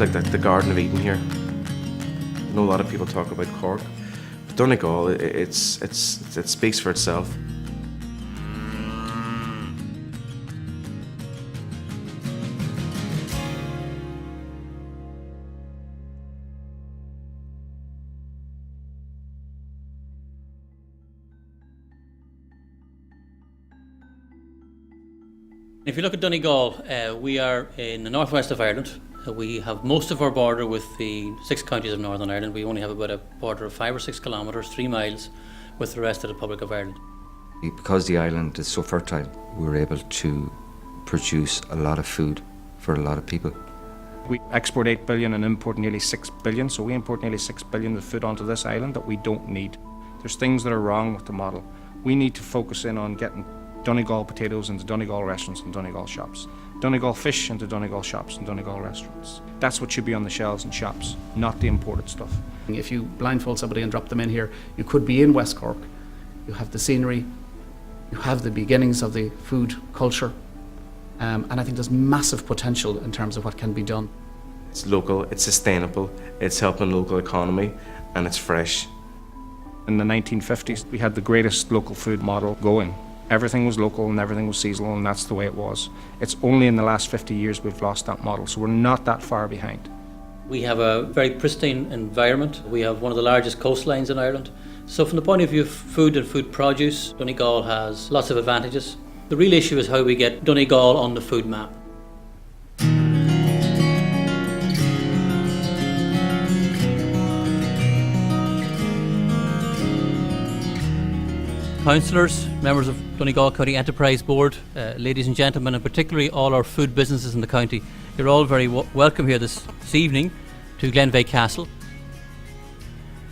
almost like the Garden of Eden here. I know a lot of people talk about Cork, but Donegal, it speaks for itself. If you look at Donegal, we are in the northwest of Ireland. We have most of our border with the 6 counties of Northern Ireland. We only have about a border of 5 or 6 kilometres, 3 miles, with the rest of the Republic of Ireland. Because the island is so fertile, we're able to produce a lot of food for a lot of people. We export 8 billion and import nearly 6 billion, so we import nearly 6 billion of food onto this island that we don't need. There's things that are wrong with the model. We need to focus in on getting Donegal potatoes into Donegal restaurants and Donegal shops. Donegal fish into Donegal shops and Donegal restaurants. That's what should be on the shelves in shops, not the imported stuff. If you blindfold somebody and drop them in here, you could be in West Cork. You have the scenery, you have the beginnings of the food culture, and I think there's massive potential in terms of what can be done. It's local, it's sustainable, it's helping the local economy, and it's fresh. In the 1950s, we had the greatest local food model going. Everything was local and everything was seasonal, and that's the way it was. It's only in the last 50 years we've lost that model, so we're not that far behind. We have a very pristine environment. We have one of the largest coastlines in Ireland. So from the point of view of food and food produce, Donegal has lots of advantages. The real issue is how we get Donegal on the food map. Councillors, members of Donegal County Enterprise Board, ladies and gentlemen, and particularly all our food businesses in the county, you're all very welcome here this evening to Glenveigh Castle.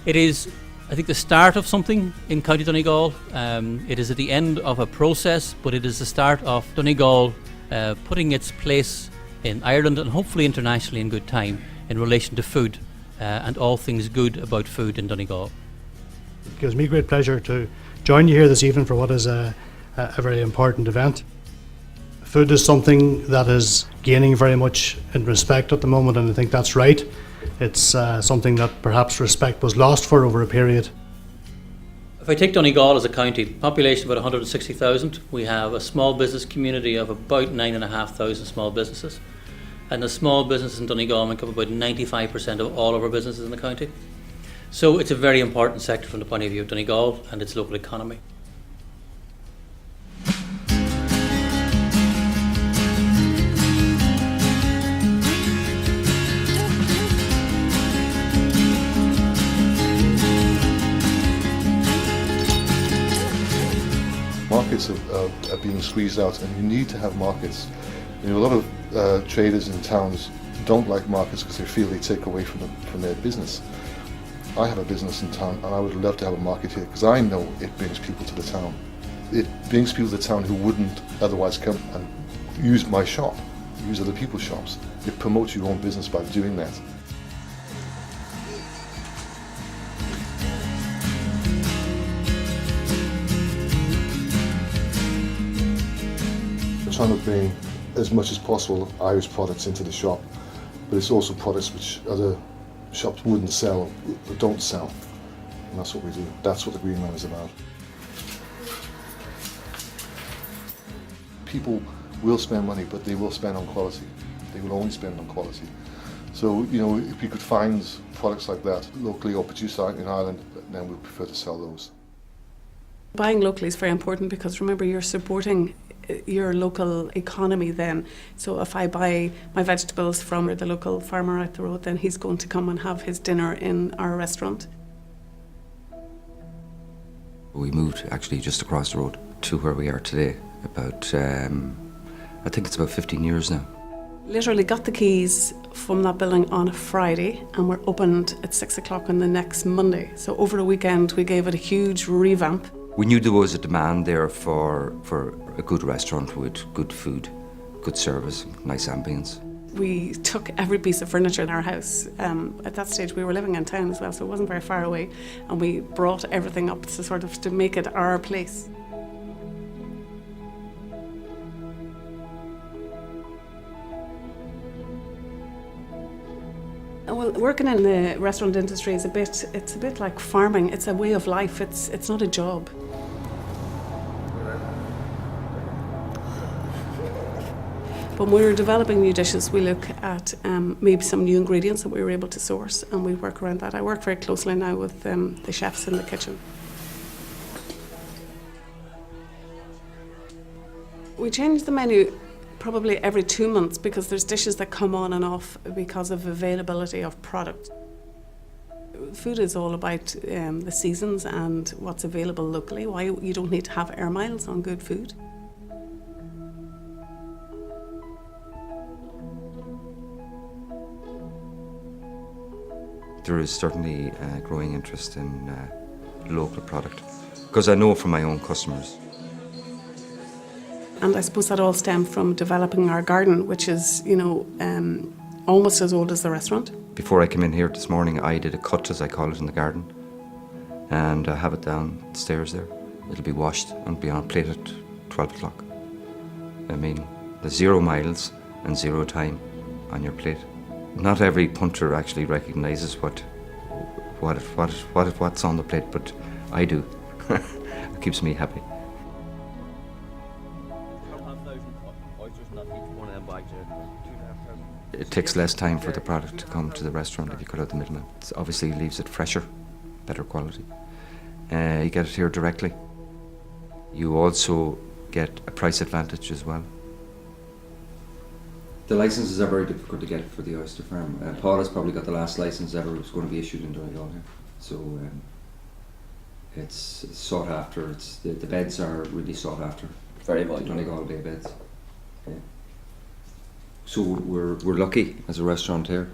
It is, I think, the start of something in County Donegal. It is at the end of a process, but it is the start of Donegal putting its place in Ireland and hopefully internationally in good time in relation to food and all things good about food in Donegal. It gives me great pleasure to join you here this evening for what is a very important event. Food is something that is gaining very much in respect at the moment, and I think that's right. It's something that perhaps respect was lost for over a period. If I take Donegal as a county, population about 160,000, we have a small business community of about 9,500 small businesses. And the small businesses in Donegal make up about 95% of all of our businesses in the county. So it's a very important sector from the point of view of Donegal and its local economy. Markets are being squeezed out, and you need to have markets. You know, a lot of traders in towns don't like markets because they feel they take away from their business. I have a business in town, and I would love to have a market here because I know it brings people to the town. It brings people to the town who wouldn't otherwise come and use my shop, use other people's shops. It promotes your own business by doing that. We're trying to bring as much as possible Irish products into the shop, but it's also products which other shops wouldn't sell or don't sell, and that's what we do. That's what the Green Line is about. People will spend money, but they will spend on quality. They will only spend on quality. So, you know, if we could find products like that locally or produced out in Ireland, then we'd prefer to sell those. Buying locally is very important because remember, you're supporting your local economy then. So if I buy my vegetables from the local farmer out the road, then he's going to come and have his dinner in our restaurant. We moved actually just across the road to where we are today, about, I think it's about 15 years now. Literally got the keys from that building on a Friday and we're opened at 6 o'clock on the next Monday. So over the weekend we gave it a huge revamp. We knew there was a demand there for a good restaurant with good food, good service, nice ambience. We took every piece of furniture in our house. At that stage we were living in town as well, so it wasn't very far away, and we brought everything up to make it our place. working in the restaurant industry is it's a bit like farming. It's a way of life. It's not a job. But when we're developing new dishes, we look at maybe some new ingredients that we were able to source, and we work around that. I work very closely now with the chefs in the kitchen. We change the menu probably every 2 months because there's dishes that come on and off because of availability of product. Food is all about the seasons and what's available locally, why you don't need to have air miles on good food. There is certainly a growing interest in local product, because I know from my own customers. And I suppose that all stemmed from developing our garden, which is, almost as old as the restaurant. Before I came in here this morning, I did a cut, as I call it, in the garden, and I have it downstairs there. It'll be washed and be on a plate at 12 o'clock. I mean, there's 0 miles and 0 time on your plate. Not every punter actually recognises what's on the plate, but I do. It keeps me happy. It takes less time for the product to come to the restaurant if you cut out the middleman. It obviously leaves it fresher, better quality. You get it here directly. You also get a price advantage as well. The licenses are very difficult to get for the oyster farm. Paul has probably got the last license ever was going to be issued in Donegal here. So it's sought after. It's the beds are really sought after. Very the valuable. Donegal Bay beds. Yeah. So we're lucky as a restaurant here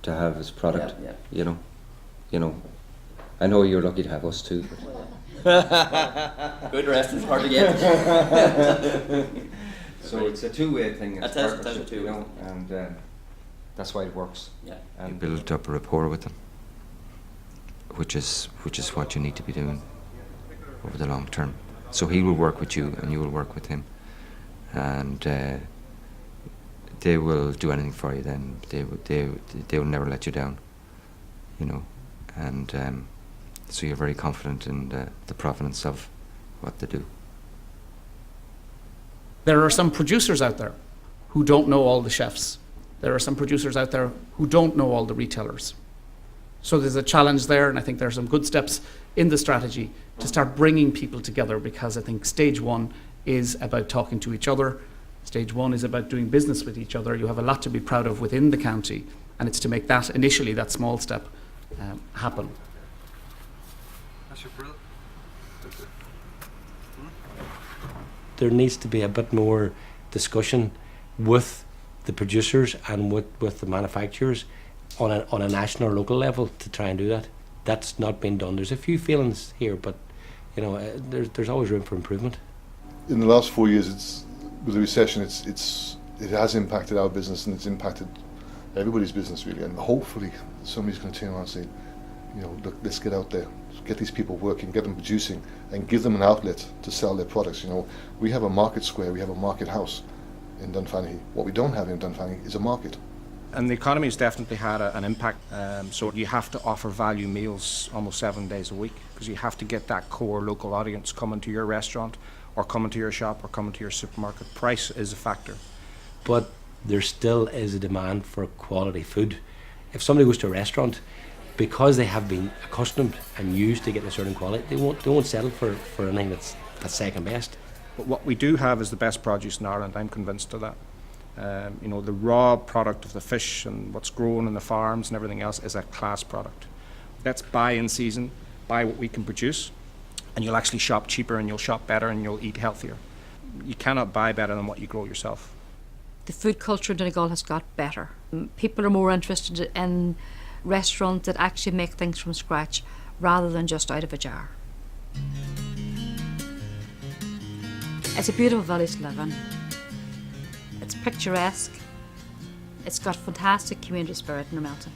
to have his product. Yeah. You know. I know you're lucky to have us too. Good restaurant's hard to get. So it's a two-way thing. It's That's a partnership, two-way. and that's why it works. Yeah. And you build up a rapport with them, which is what you need to be doing over the long term. So he will work with you, and you will work with him, and they will do anything for you. Then they will never let you down, and so you're very confident in the provenance of what they do. There are some producers out there who don't know all the chefs. There are some producers out there who don't know all the retailers. So there's a challenge there, and I think there are some good steps in the strategy to start bringing people together, because I think stage one is about talking to each other. Stage one is about doing business with each other. You have a lot to be proud of within the county, and it's to make that initially, that small step, happen. There needs to be a bit more discussion with the producers and with the manufacturers on a national or local level to try and do that. That's not been done. There's a few feelings here, but there's always room for improvement. In the last 4 years, with the recession, it has impacted our business, and it's impacted everybody's business really. And hopefully, somebody's going to turn around and say, look, let's get out there, get these people working, get them producing, and give them an outlet to sell their products. We have a market square, we have a market house in Dunfanaghy. What we don't have in Dunfanaghy is a market. And the economy has definitely had an impact. So you have to offer value meals almost 7 days a week, because you have to get that core local audience coming to your restaurant or coming to your shop or coming to your supermarket. Price is a factor. But there still is a demand for quality food. If somebody goes to a restaurant, because they have been accustomed and used to getting a certain quality, they won't settle for anything that's second best. But what we do have is the best produce in Ireland. I'm convinced of that. The raw product of the fish and what's grown in the farms and everything else is a class product. Let's buy in season, buy what we can produce, and you'll actually shop cheaper and you'll shop better and you'll eat healthier. You cannot buy better than what you grow yourself. The food culture in Donegal has got better. People are more interested in restaurants that actually make things from scratch rather than just out of a jar. It's a beautiful village to live in. It's picturesque. It's got fantastic community spirit in Ramelton.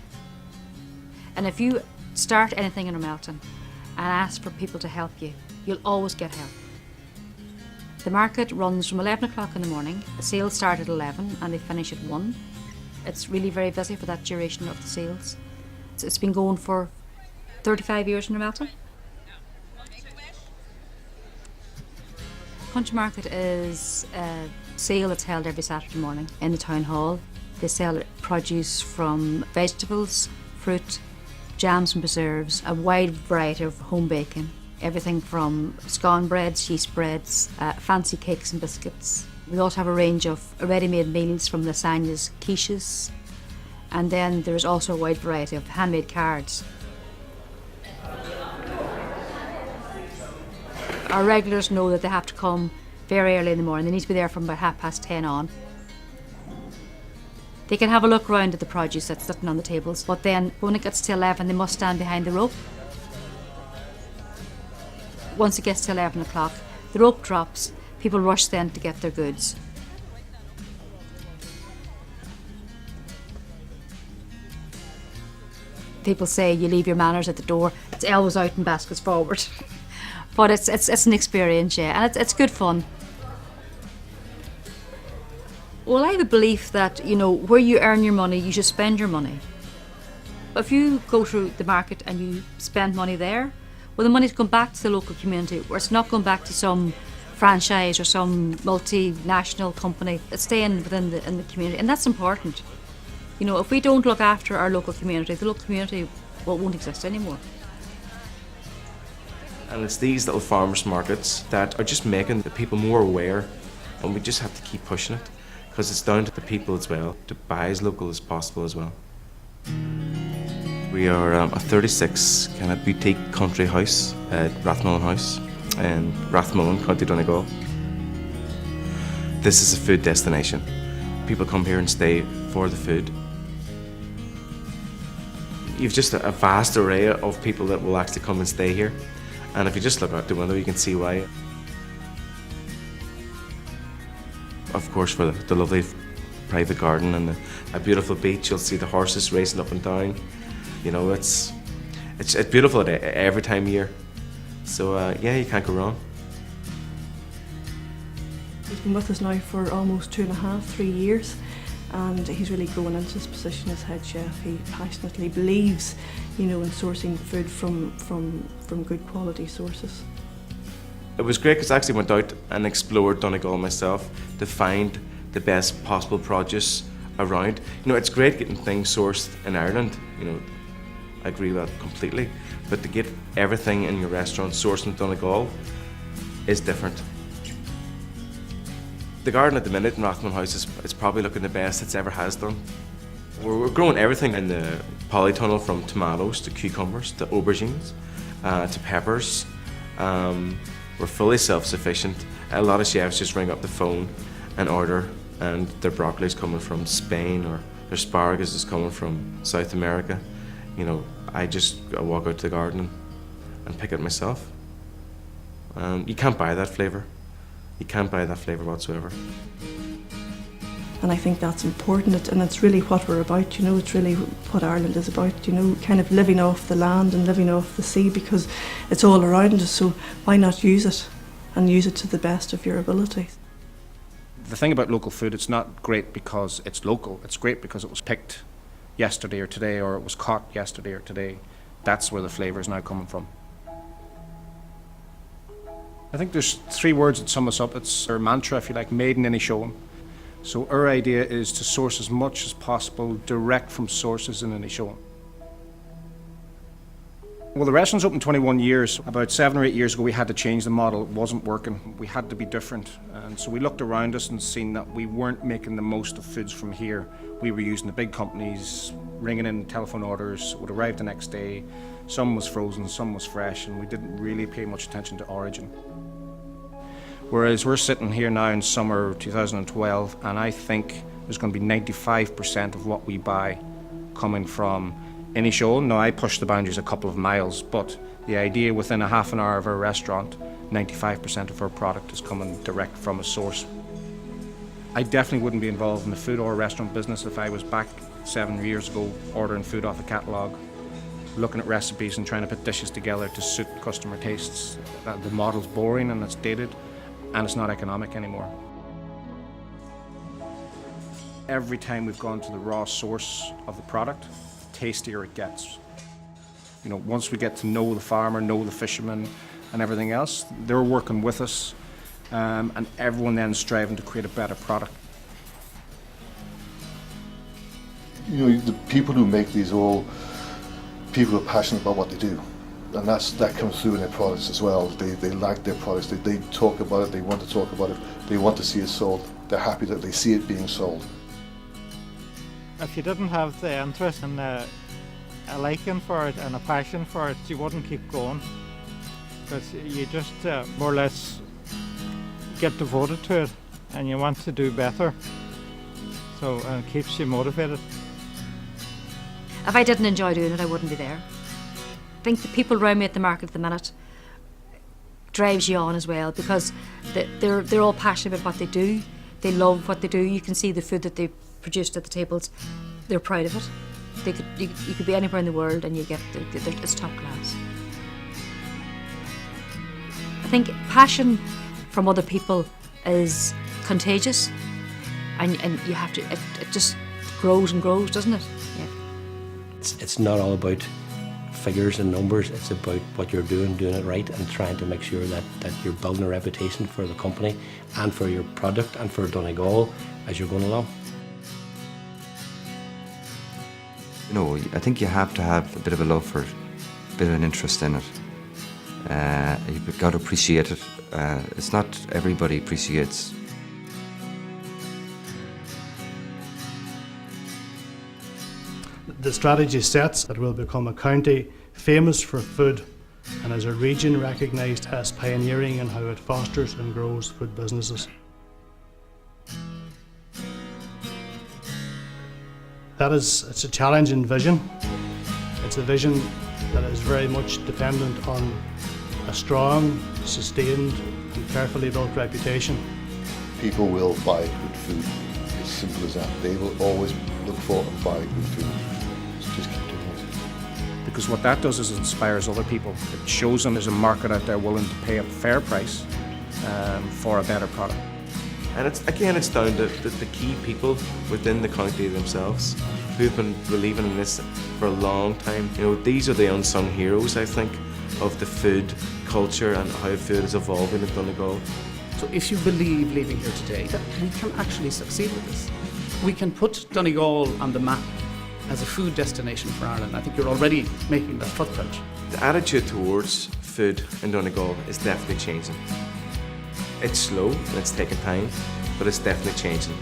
And if you start anything in Ramelton and ask for people to help you, you'll always get help. The market runs from 11 o'clock in the morning. The sales start at 11 and they finish at 1. It's really very busy for that duration of the sales. It's been going for 35 years in Ramelton. Country Market is a sale that's held every Saturday morning in the town hall. They sell produce from vegetables, fruit, jams and preserves, a wide variety of home baking. Everything from scone breads, yeast breads, fancy cakes and biscuits. We also have a range of ready-made meals from lasagnas, quiches, and then there's also a wide variety of handmade cards. Our regulars know that they have to come very early in the morning. They need to be there from about 10:30 on. They can have a look around at the produce that's sitting on the tables, but then when it gets to 11, they must stand behind the rope. Once it gets to 11 o'clock, the rope drops, people rush then to get their goods. People say you leave your manners at the door, it's elbows out and baskets forward. But it's an experience, yeah, and it's good fun. Well, I have a belief that, you know, where you earn your money, you should spend your money. If you go to the market and you spend money there, well, the money's going back to the local community, where it's not going back to some franchise or some multinational company. It's staying within the community, and that's important. You know, if we don't look after our local community, the local community won't exist anymore. And it's these little farmers markets that are just making the people more aware, and we just have to keep pushing it, because it's down to the people as well to buy as local as possible as well. We are a 36 kind of boutique country house at Rathmullen House in Rathmullen, County Donegal. This is a food destination. People come here and stay for the food. You've just a vast array of people that will actually come and stay here. And if you just look out the window, you can see why. Of course, for the lovely private garden and a beautiful beach, you'll see the horses racing up and down. You know, it's beautiful every time of year. So yeah, you can't go wrong. He's been with us now for almost 2.5, 3 years, and he's really grown into his position as head chef. He passionately believes, you know, in sourcing food from good quality sources. It was great because I actually went out and explored Donegal myself to find the best possible produce around. You know, it's great getting things sourced in Ireland, you know, I agree with that completely, but to get everything in your restaurant sourced in Donegal is different. The garden at the minute in Rathmullen House is probably looking the best it's ever has done. We're growing everything in the polytunnel, from tomatoes to cucumbers to aubergines to peppers. We're fully self-sufficient. A lot of chefs just ring up the phone and order, and their broccoli is coming from Spain or their asparagus is coming from South America. You know, I walk out to the garden and pick it myself. You can't buy that flavour. You can't buy that flavour whatsoever. And I think that's important, and it's really what we're about, you know, it's really what Ireland is about, you know, kind of living off the land and living off the sea, because it's all around us, so why not use it and use it to the best of your abilities? The thing about local food, it's not great because it's local, it's great because it was picked yesterday or today, or it was caught yesterday or today. That's where the flavour is now coming from. I think there's 3 words that sum us up. It's our mantra, if you like, made in any showing. So our idea is to source as much as possible direct from sources in any showing. Well, the restaurant's open 21 years. About 7 or 8 years ago, we had to change the model. It wasn't working. We had to be different. And so we looked around us and seen that we weren't making the most of foods from here. We were using the big companies, ringing in telephone orders, would arrive the next day. Some was frozen, some was fresh, and we didn't really pay much attention to origin. Whereas we're sitting here now in summer 2012, and I think there's going to be 95% of what we buy coming from Inishowen. Now, I push the boundaries a couple of miles, but the idea within a half an hour of our restaurant, 95% of our product is coming direct from a source. I definitely wouldn't be involved in the food or restaurant business if I was back 7 years ago ordering food off a catalogue, looking at recipes and trying to put dishes together to suit customer tastes. The model's boring and it's dated, and it's not economic anymore. Every time we've gone to the raw source of the product, the tastier it gets. You know, once we get to know the farmer, know the fisherman and everything else, they're working with us, and everyone then striving to create a better product. You know, the people who make these all people who are passionate about what they do, and that comes through in their products as well. They like their products, they talk about it, they want to talk about it, they want to see it sold, they're happy that they see it being sold. If you didn't have the interest and a liking for it and a passion for it, you wouldn't keep going, because you just more or less get devoted to it and you want to do better, so it keeps you motivated. If I didn't enjoy doing it, I wouldn't be there. I think the people around me at the market at the minute drives you on as well, because they're all passionate about what they do. They love what they do. You can see the food that they produced at the tables. They're proud of it. You could be anywhere in the world and you get it's top class. I think passion from other people is contagious, and you have to. It just grows and grows, doesn't it? Yeah. It's not all about figures and numbers. It's about what you're doing it right, and trying to make sure that you're building a reputation for the company and for your product and for Donegal as you're going along. You know, I think you have to have a bit of a love for it, a bit of an interest in it. You've got to appreciate it. It's not everybody appreciates. The strategy sets that we'll become a county famous for food, and as a region recognised as pioneering in how it fosters and grows food businesses. It's a challenging vision. It's a vision that is very much dependent on a strong, sustained and carefully built reputation. People will buy good food, as simple as that. They will always look for and buy good food. So just keep doing it. Because what that does is it inspires other people. It shows them there's a market out there willing to pay a fair price for a better product. And it's down to the key people within the county themselves who've been believing in this for a long time. You know, these are the unsung heroes, I think, of the food culture and how food is evolving in Donegal. So if you believe leaving here today that we can actually succeed with this, we can put Donegal on the map as a food destination for Ireland. I think you're already making that footprint. The attitude towards food in Donegal is definitely changing. It's slow and it's taking time, but it's definitely changing.